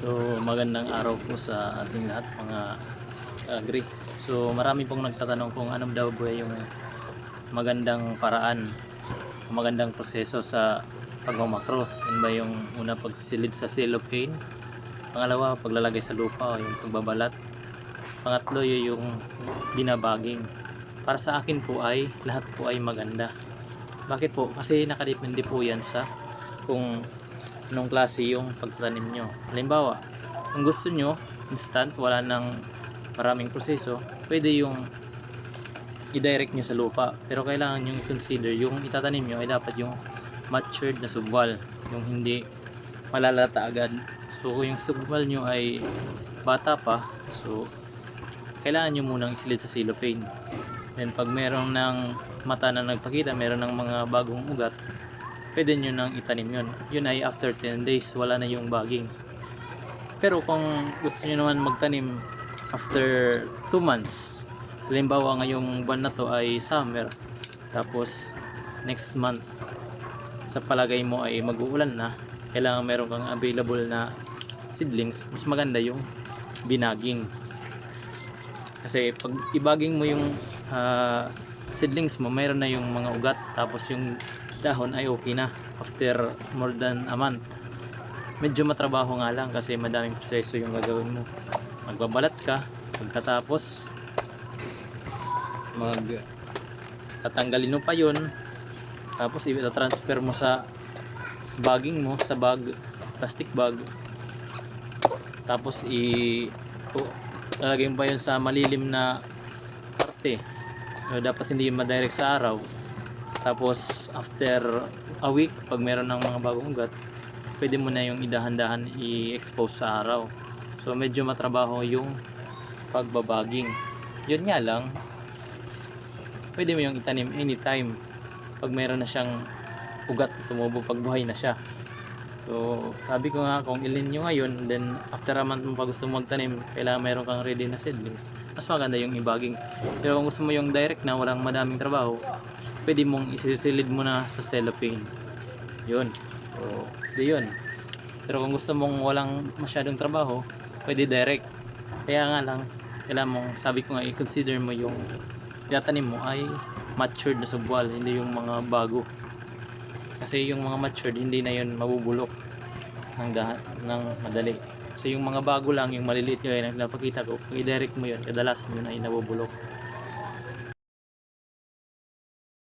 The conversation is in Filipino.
So magandang araw po sa ating lahat mga agri. So marami pong nagtatanong kung anong daw ba yung magandang paraan, magandang proseso sa pagmamakro. Yan ba yung una pagsisilid sa cellophane, pangalawa paglalagay sa lupa o yung pagbabalat, pangatlo yung binabaging. Para sa akin po ay lahat po ay maganda. Bakit po? Kasi nakadepende po yan sa kung anong klase yung pagtanim nyo. Halimbawa, kung gusto nyo instant, wala nang maraming proseso, pwede yung i-direct nyo sa lupa. Pero kailangan nyo i-consider yung itatanim nyo ay dapat yung matured na subwal, yung hindi malalata agad. So kung yung subwal nyo ay bata pa, so kailangan nyo munang isilid sa cellophane. Then pag meron ng mata na nagpakita, meron ng mga bagong ugat, pwede nyo nang itanim yun. Yun ay after 10 days, wala na yung baging. Pero kung gusto nyo naman magtanim after 2 months, halimbawa ngayong buwan na to ay summer, tapos next month sa palagay mo ay mag-uulan na, kailangan meron kang available na seedlings, mas maganda yung binaging. Kasi pag ibaging mo yung seedlings mo, mayroon na yung mga ugat, tapos yung dahon ay okay na after more than a month. Medyo matrabaho nga lang kasi madaming proseso yung gagawin mo. Magbabalat ka, pagkatapos tatanggalin mo pa yun, tapos i-transfer mo sa bagging mo, sa bag, plastic bag, tapos lalagay mo pa yun sa malilim na parte. Dapat hindi ma-direct sa araw. Tapos after a week, pag meron ng mga bagong ugat, pwede mo na yung idahan-dahan i-expose sa araw. So medyo matrabaho yung pagbabaging. Yun nga lang, pwede mo yung itanim anytime pag meron na siyang ugat, tumubo, pagbuhay na siya. So sabi ko nga, kung ilin nyo ngayon, then after a month mo pa gusto mo magtanim, kailangan meron kang ready na seedlings, mas maganda yung ibaging. Pero kung gusto mo yung direct na walang madaming trabaho, pwede mong isisilid mo na sa cellophane. Yun. So yun. Pero kung gusto mong walang masyadong trabaho, pwede direct. Kaya nga lang, kailangan mong, sabi ko nga, i-consider mo yung itatanim mo ay matured na subwal, hindi yung mga bago. Kasi yung mga matured, hindi na yun mabubulok ng madali. So yung mga bago lang, yung maliliit yun, yung napakita ko, pag i-direct mo yun, kadalasan yun ay nabubulok.